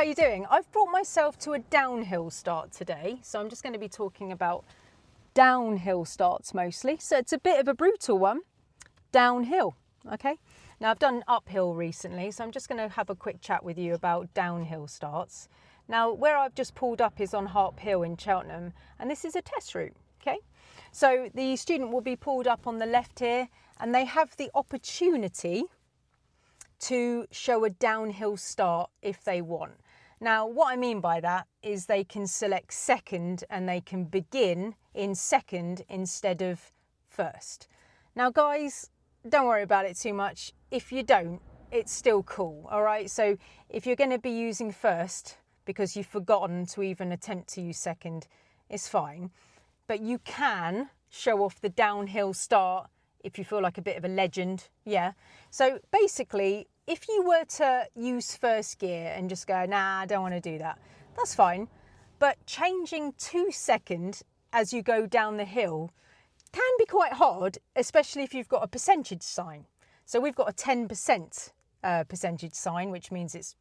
how you doing? I've brought myself to a downhill start today, so I'm just going to be talking about downhill starts mostly. So it's a bit of a brutal one, downhill, okay? Now I've done uphill recently, so I'm just going to have a quick chat with you about downhill starts. Now where I've just pulled up is on Harp Hill in Cheltenham, and this is a test route, okay? So the student will be pulled up on the left here, and they have the opportunity to show a downhill start if they want. Now, what I mean by that is they can select second and they can begin in second instead of first. Now, guys, don't worry about it too much. If you don't, it's still cool, all right? So if you're going to be using first because you've forgotten to even attempt to use second, it's fine. But you can show off the downhill start if you feel like a bit of a legend, yeah. So basically, if you were to use first gear and just go, nah, I don't want to do that, that's fine. But changing to second as you go down the hill can be quite hard, especially if you've got a percentage sign. So we've got a 10% percentage sign, which means it's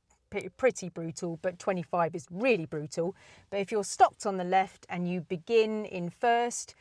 pretty brutal, but 25 is really brutal. But if you're stopped on the left and you begin in first,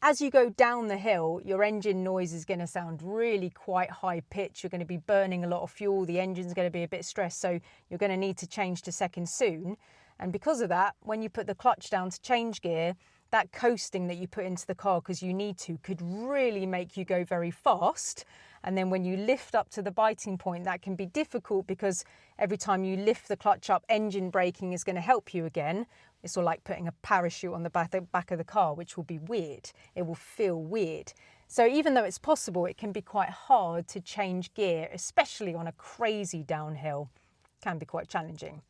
as you go down the hill, your engine noise is going to sound really quite high pitch. You're going to be burning a lot of fuel. The engine's going to be a bit stressed, so you're going to need to change to second soon. And because of that, when you put the clutch down to change gear, that coasting that you put into the car because you need to could really make you go very fast. And then when you lift up to the biting point, that can be difficult because every time you lift the clutch up, engine braking is going to help you again. It's all like putting a parachute on the back of the car, which will be weird. It will feel weird. So even though it's possible, it can be quite hard to change gear, especially on a crazy downhill. It can be quite challenging,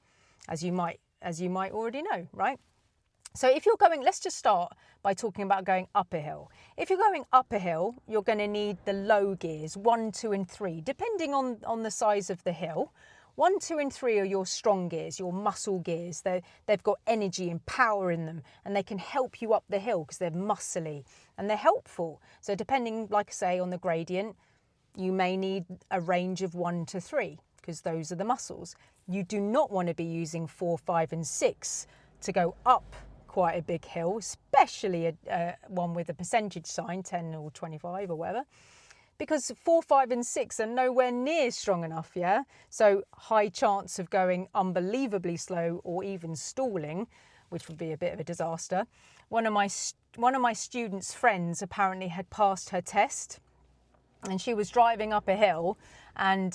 as you might already know, right? So if you're going, let's just start by talking about going up a hill. If you're going up a hill, you're going to need the low gears, 1, 2 and 3, depending on the size of the hill. 1, 2 and 3 are your strong gears, your muscle gears. They've got energy and power in them, and they can help you up the hill because they're muscly and they're helpful. So depending, like I say, on the gradient, you may need a range of 1 to 3 because those are the muscles. You do not want to be using 4, 5 and 6 to go up quite a big hill, especially one with a percentage sign, 10 or 25 or whatever, because 4, 5 and 6 are nowhere near strong enough, yeah? So high chance of going unbelievably slow or even stalling, which would be a bit of a disaster. One of my students' friends apparently had passed her test, and she was driving up a hill and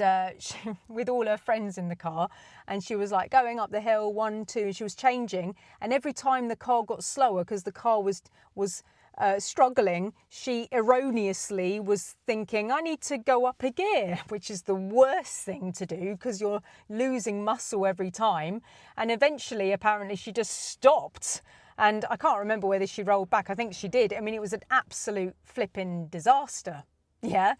with all her friends in the car, and she was like going up the hill, 1, 2, and she was changing, and every time the car got slower because the car was struggling, she erroneously was thinking, I need to go up a gear, which is the worst thing to do because you're losing muscle every time. And eventually, apparently, she just stopped. And I can't remember whether she rolled back. I think she did. I mean, it was an absolute flipping disaster. Yeah.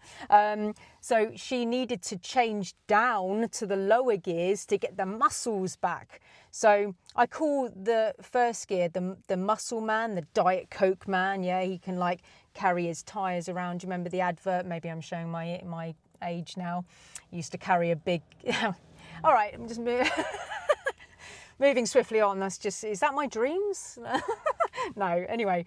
So she needed to change down to the lower gears to get the muscles back. So I call the first gear the muscle man, the Diet Coke man. Yeah, he can like carry his tyres around. Do you remember the advert? Maybe I'm showing my age now. He used to carry a big... All right, I'm just moving swiftly on. Is that my dreams? No, anyway,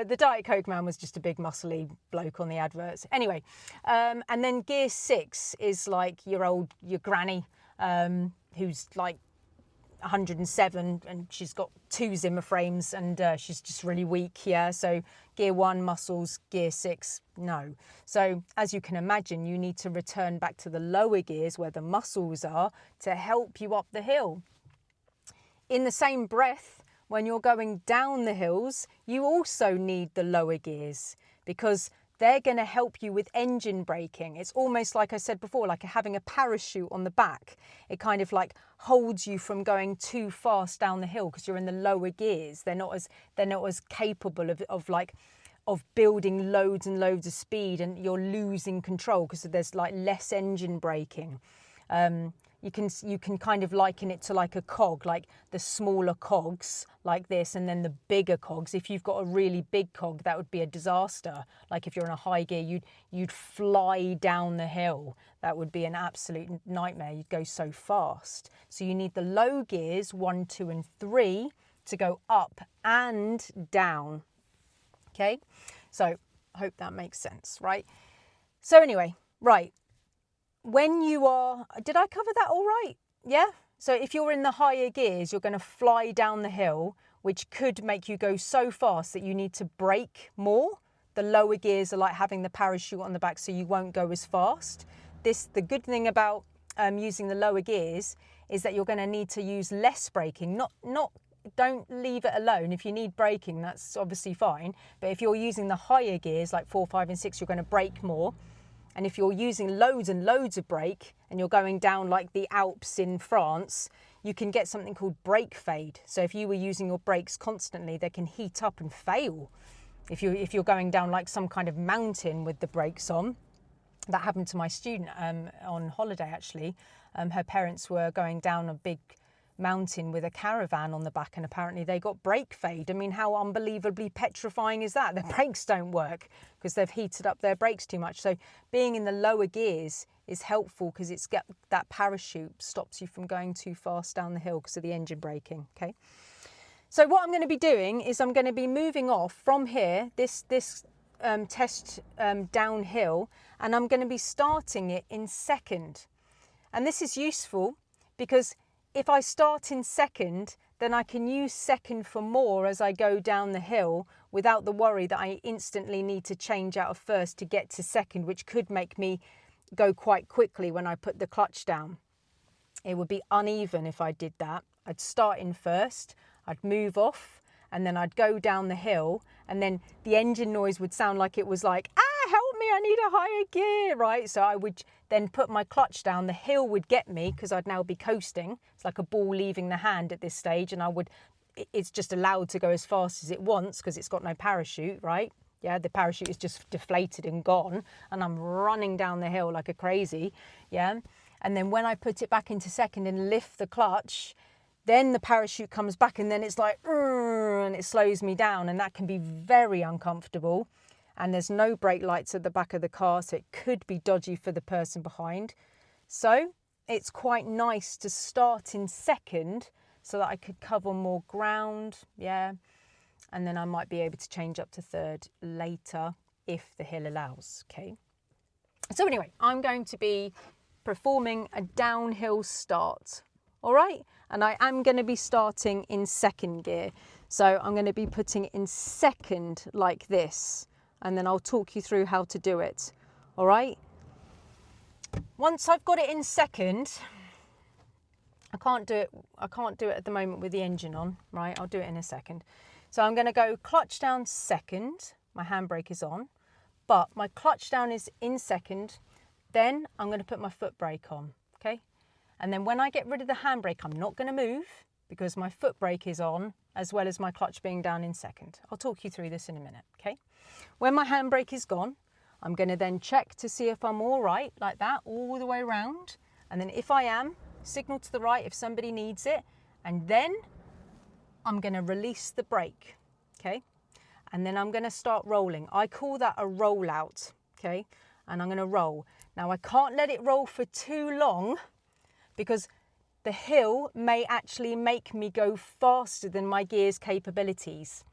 the Diet Coke man was just a big muscly bloke on the adverts. Anyway, and then gear 6 is like your granny, who's like 107 and she's got 2 Zimmer frames and she's just really weak, yeah? So gear 1, muscles, gear 6, no. So as you can imagine, you need to return back to the lower gears where the muscles are to help you up the hill. In the same breath, when you're going down the hills, you also need the lower gears because they're going to help you with engine braking. It's almost like I said before, like having a parachute on the back. It kind of like holds you from going too fast down the hill because you're in the lower gears. They're not as capable of building loads and loads of speed, and you're losing control because there's like less engine braking. you can kind of liken it to like a cog, like the smaller cogs like this, and then the bigger cogs. If you've got a really big cog, that would be a disaster. Like if you're in a high gear, you'd fly down the hill. That would be an absolute nightmare. You'd go so fast. So you need the low gears 1, 2 and 3 to go up and down. Okay, so I hope that makes sense, right? So anyway, right. When you are, did I cover that all right? Yeah. So if you're in the higher gears, you're going to fly down the hill, which could make you go so fast that you need to brake more. The lower gears are like having the parachute on the back, so you won't go as fast. The good thing about using the lower gears is that you're going to need to use less braking. Don't leave it alone. If you need braking, that's obviously fine. But if you're using the higher gears, like 4, 5 and 6, you're going to brake more. And if you're using loads and loads of brake and you're going down like the Alps in France, you can get something called brake fade. So if you were using your brakes constantly, they can heat up and fail. If you're going down like some kind of mountain with the brakes on. That happened to my student on holiday actually. Her parents were going down a big mountain with a caravan on the back, and apparently they got brake fade. I mean, how unbelievably petrifying is that? The brakes don't work because they've heated up their brakes too much. So being in the lower gears is helpful because it's got that parachute, stops you from going too fast down the hill because of the engine braking. Okay, so what I'm going to be doing is I'm going to be moving off from here, this test downhill, and I'm going to be starting it in second. And this is useful because if I start in second, then I can use second for more as I go down the hill without the worry that I instantly need to change out of first to get to second, which could make me go quite quickly when I put the clutch down. It would be uneven if I did that. I'd start in first, I'd move off, and then I'd go down the hill, and then the engine noise would sound like it was like, help me, I need a higher gear, right? So I would then put my clutch down, the hill would get me because I'd now be coasting. It's like a ball leaving the hand at this stage, and it's just allowed to go as fast as it wants because it's got no parachute, right? Yeah, the parachute is just deflated and gone, and I'm running down the hill like a crazy, yeah? And then when I put it back into second and lift the clutch, then the parachute comes back, and then it's like, and it slows me down, and that can be very uncomfortable. And there's no brake lights at the back of the car, so it could be dodgy for the person behind. So it's quite nice to start in second so that I could cover more ground, yeah. And then I might be able to change up to third later if the hill allows, okay. So anyway, I'm going to be performing a downhill start, all right? And I am going to be starting in second gear. So I'm going to be putting it in second like this. And then I'll talk you through how to do it, all right? Once I've got it in second, I can't do it at the moment with the engine on, right? I'll do it in a second. So I'm going to go clutch down second, my handbrake is on, but my clutch down is in second, then I'm going to put my foot brake on, okay? And then when I get rid of the handbrake, I'm not going to move because my foot brake is on as well as my clutch being down in second. I'll talk you through this in a minute, okay? When my handbrake is gone, I'm going to then check to see if I'm all right, like that, all the way around. And then if I am, signal to the right if somebody needs it. And then I'm going to release the brake, okay? And then I'm going to start rolling. I call that a rollout, okay? And I'm going to roll. Now, I can't let it roll for too long because the hill may actually make me go faster than my gear's capabilities.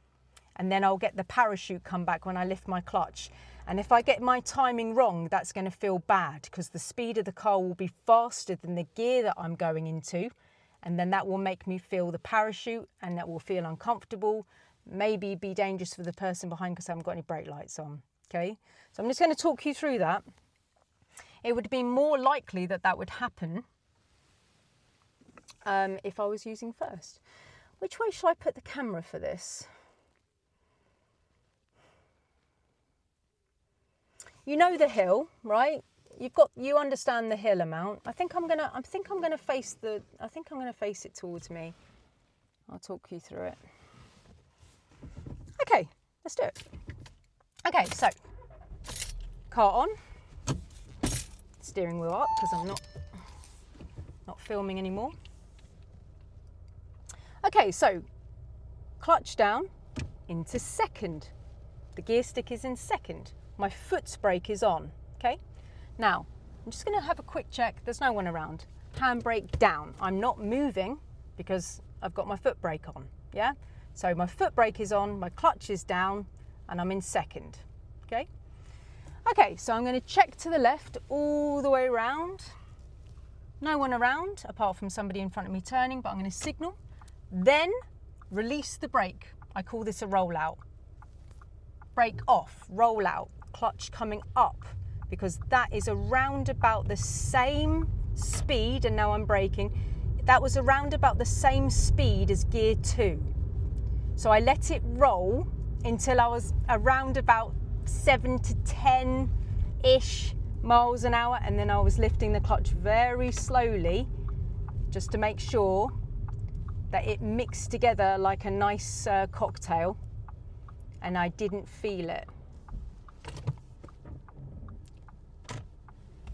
And then I'll get the parachute come back when I lift my clutch. And if I get my timing wrong, that's going to feel bad because the speed of the car will be faster than the gear that I'm going into. And then that will make me feel the parachute and that will feel uncomfortable, maybe be dangerous for the person behind because I haven't got any brake lights on, okay? So I'm just going to talk you through that. It would be more likely that that would happen if I was using first. Which way shall I put the camera for this? You know the hill, right? You understand the hill amount. I think I'm gonna face it towards me. I'll talk you through it. Okay, let's do it. Okay, so car on, steering wheel up because I'm not filming anymore. Okay, so clutch down into second. The gear stick is in second. My foot brake is on, okay? Now, I'm just gonna have a quick check. There's no one around. Handbrake down. I'm not moving because I've got my foot brake on, yeah? So my foot brake is on, my clutch is down, and I'm in second, okay? Okay, so I'm gonna check to the left all the way around. No one around, apart from somebody in front of me turning, but I'm gonna signal. Then release the brake. I call this a rollout. Brake off, roll out, clutch coming up, because that is around about the same speed, and now I'm braking. That was around about the same speed as gear 2. So I let it roll until I was around about 7 to 10-ish miles an hour, and then I was lifting the clutch very slowly just to make sure that it mixed together like a nice cocktail, and I didn't feel it.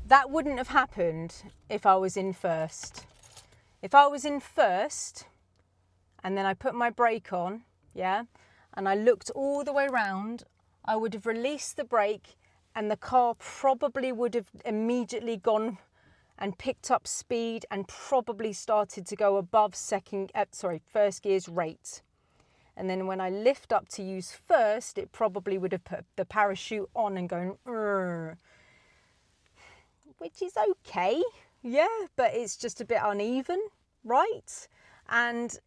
That wouldn't have happened if I was in first. If I was in first and then I put my brake on, yeah, and I looked all the way around, I would have released the brake and the car probably would have immediately gone and picked up speed and probably started to go above first gear's rate. And then when I lift up to use first, it probably would have put the parachute on and going, which is okay, yeah, but it's just a bit uneven, right? And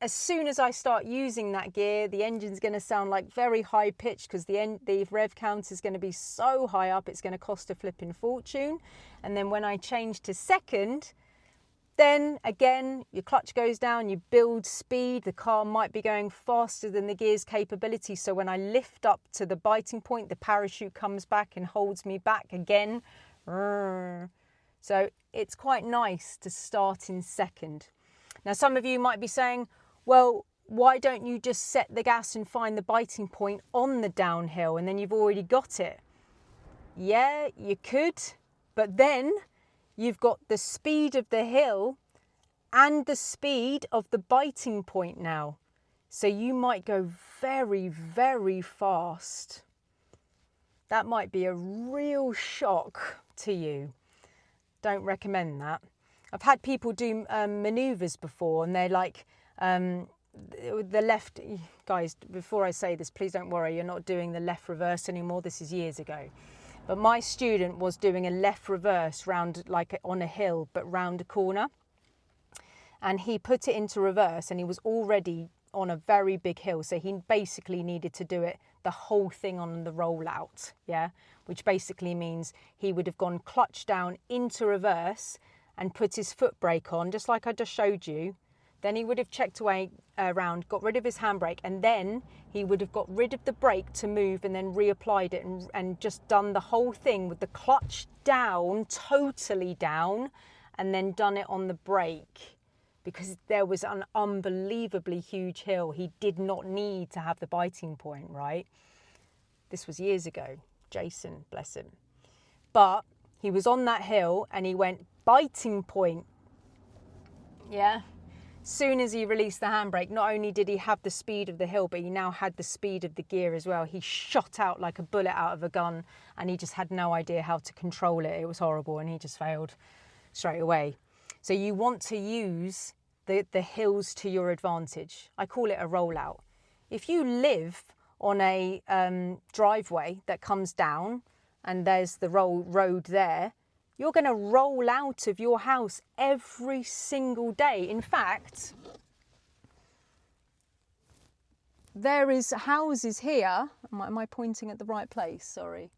as soon as I start using that gear, the engine's going to sound like very high pitched because the rev count is going to be so high up, it's going to cost a flipping fortune. And then when I change to second, then again, your clutch goes down, you build speed, the car might be going faster than the gear's capability. So when I lift up to the biting point, the parachute comes back and holds me back again. So it's quite nice to start in second. Now, some of you might be saying, well, why don't you just set the gas and find the biting point on the downhill and then you've already got it? Yeah, you could, but then you've got the speed of the hill and the speed of the biting point now. So you might go very, very fast. That might be a real shock to you. Don't recommend that. I've had people do manoeuvres before and they're like, the left, guys, before I say this, please don't worry, you're not doing the left reverse anymore. This is years ago. But my student was doing a left reverse round, like on a hill, but round a corner. And he put it into reverse and he was already on a very big hill. So he basically needed to do it, the whole thing on the rollout, yeah? Which basically means he would have gone clutch down into reverse and put his foot brake on, just like I just showed you. Then he would have checked away around, got rid of his handbrake, and then he would have got rid of the brake to move and then reapplied it and just done the whole thing with the clutch down, totally down, and then done it on the brake because there was an unbelievably huge hill. He did not need to have the biting point, right? This was years ago. Jason, bless him. But he was on that hill and he went biting point. Yeah. Soon as he released the handbrake, not only did he have the speed of the hill, but he now had the speed of the gear as well. He shot out like a bullet out of a gun and he just had no idea how to control it. It was horrible and he just failed straight away. So you want to use the hills to your advantage. I call it a rollout. If you live on a driveway that comes down and there's the road there, you're going to roll out of your house every single day. In fact, there is houses here. Am I pointing at the right place? Sorry.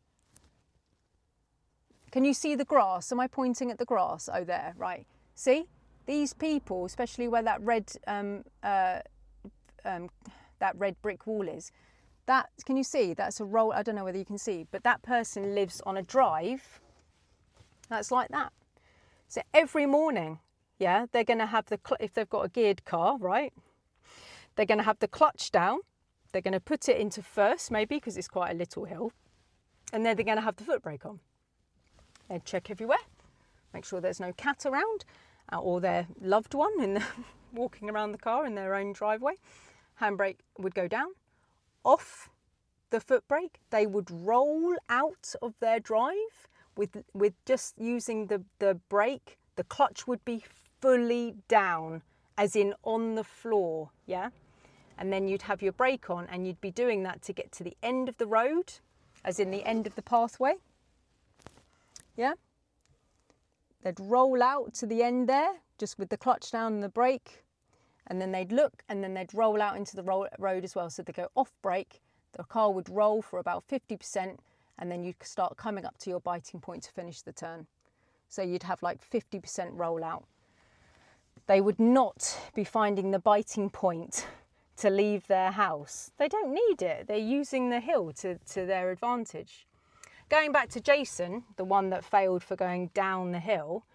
Can you see the grass? Am I pointing at the grass? Oh, there, right. See? These people, especially where that red brick wall is, that, can you see? That's a roll. I don't know whether you can see, but that person lives on a drive that's like that. So every morning, yeah, they're going to have if they've got a geared car, right? They're going to have the clutch down. They're going to put it into first, maybe, because it's quite a little hill. And then they're going to have the foot brake on. They'd check everywhere, make sure there's no cat around. or their loved one walking around the car in their own driveway, handbrake would go down, off the foot brake, they would roll out of their drive with just using the brake. The clutch would be fully down, as in on the floor, yeah? And then you'd have your brake on, and you'd be doing that to get to the end of the road, as in the end of the pathway, yeah? They'd roll out to the end there, just with the clutch down and the brake, and then they'd look, and then they'd roll out into the road as well. So they go off brake, the car would roll for about 50%, and then you'd start coming up to your biting point to finish the turn. So you'd have like 50% rollout. They would not be finding the biting point to leave their house. They don't need it. They're using the hill to their advantage. Going back to Jason, the one that failed for going down the hill,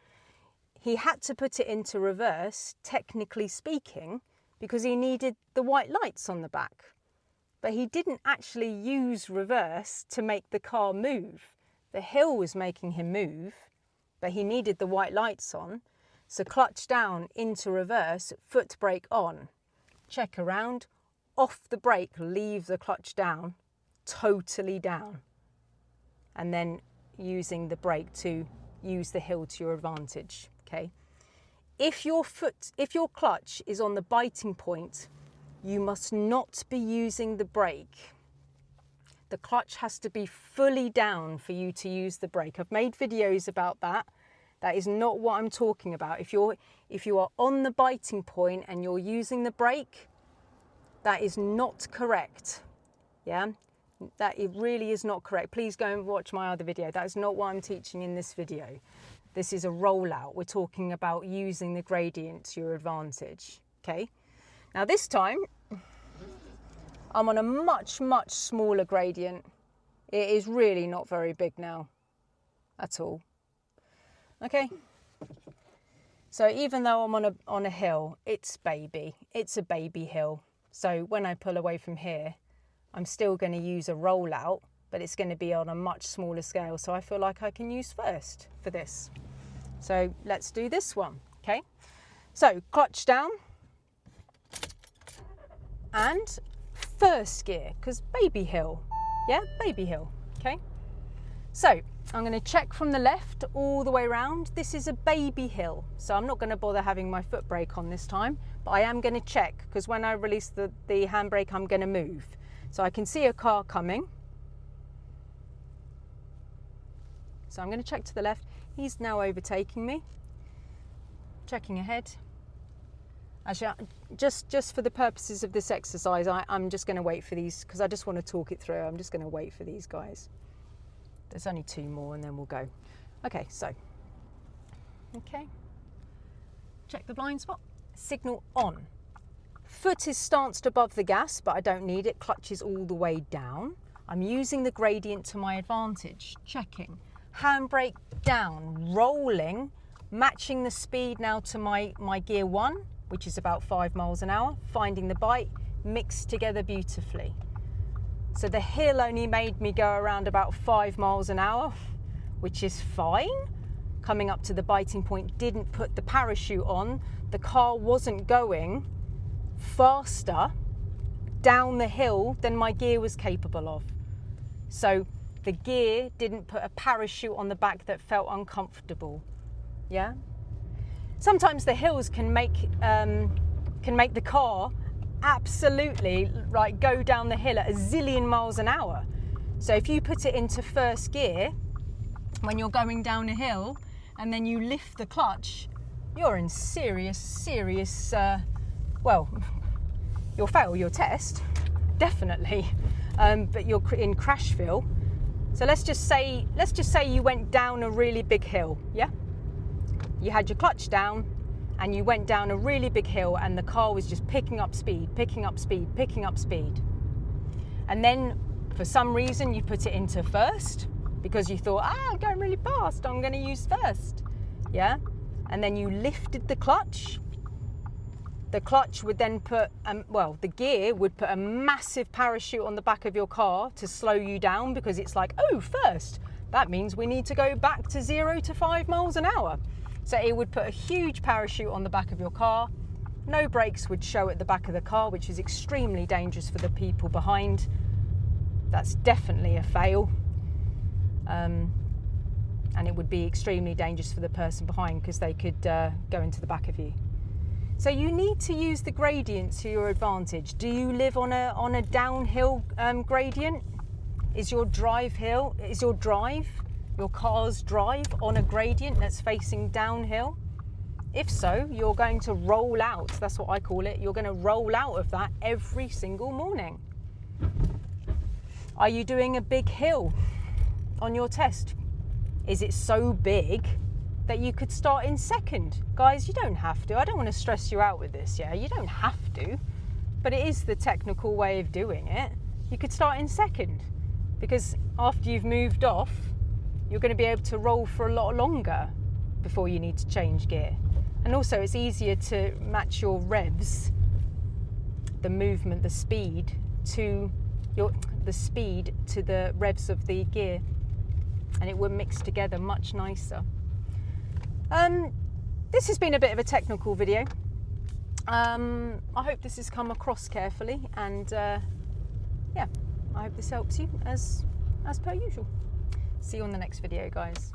he had to put it into reverse, technically speaking, because he needed the white lights on the back. But he didn't actually use reverse to make the car move. The hill was making him move, but he needed the white lights on. So clutch down into reverse, foot brake on, check around, off the brake, leave the clutch down, totally down. And then using the brake to use the hill to your advantage, okay? If your clutch is on the biting point, you must not be using the brake. The clutch has to be fully down for you to use the brake. I've made videos about that. That is not what I'm talking about. If you are on the biting point and you're using the brake, that is not correct. Yeah, that it really is not correct. Please go and watch my other video. That is not what I'm teaching in this video. This is a rollout. We're talking about using the gradient to your advantage. Okay. Now this time, I'm on a much, much smaller gradient. It is really not very big now, at all. Okay. So even though I'm on a hill, it's a baby hill. So when I pull away from here, I'm still going to use a rollout, but it's going to be on a much smaller scale. So I feel like I can use first for this. So let's do this one. Okay. So clutch down. And first gear, because baby hill, yeah, baby hill, okay? So I'm going to check from the left all the way around. This is a baby hill, so I'm not going to bother having my foot brake on this time, but I am going to check, because when I release the handbrake, I'm going to move. So I can see a car coming. So I'm going to check to the left. He's now overtaking me. Checking ahead. Actually, just for the purposes of this exercise, I'm just going to wait for these, because I just want to talk it through. I'm just going to wait for these guys. There's only 2 more and then we'll go. Okay, so, okay. Check the blind spot. Signal on. Foot is stanced above the gas, but I don't need it. Clutch is all the way down. I'm using the gradient to my advantage. Checking. Handbrake down, rolling, matching the speed now to my gear 1. Which is about 5 miles an hour, finding the bite, mixed together beautifully. So the hill only made me go around about 5 miles an hour, which is fine. Coming up to the biting point, didn't put the parachute on. The car wasn't going faster down the hill than my gear was capable of. So the gear didn't put a parachute on the back that felt uncomfortable, yeah? Sometimes the hills can make the car absolutely like go down the hill at a zillion miles an hour. So if you put it into first gear when you're going down a hill and then you lift the clutch, you're in serious, well, you'll fail your test, definitely, but you're in Crashville. So let's just say you went down a really big hill, yeah? You had your clutch down and you went down a really big hill and the car was just picking up speed. And then for some reason you put it into first because you thought, I'm going really fast, I'm going to use first, yeah? And then you lifted the clutch. The clutch would then put, the gear would put a massive parachute on the back of your car to slow you down because it's like, oh, first. That means we need to go back to 0 to 5 miles an hour. So it would put a huge parachute on the back of your car. No brakes would show at the back of the car, which is extremely dangerous for the people behind. That's definitely a fail. And it would be extremely dangerous for the person behind because they could go into the back of you. So you need to use the gradient to your advantage. Do you live on a downhill gradient? Is your car's drive on a gradient that's facing downhill? If so, you're going to roll out. That's what I call it. You're going to roll out of that every single morning. Are you doing a big hill on your test? Is it so big that you could start in second? Guys, you don't have to. I don't want to stress you out with this, yeah? You don't have to, but it is the technical way of doing it. You could start in second because after you've moved off, you're going to be able to roll for a lot longer before you need to change gear. And also it's easier to match your revs, the movement, the speed to the revs of the gear, and it will mix together much nicer. This has been a bit of a technical video. I hope this has come across carefully, and yeah, I hope this helps you as per usual. See you on the next video, guys.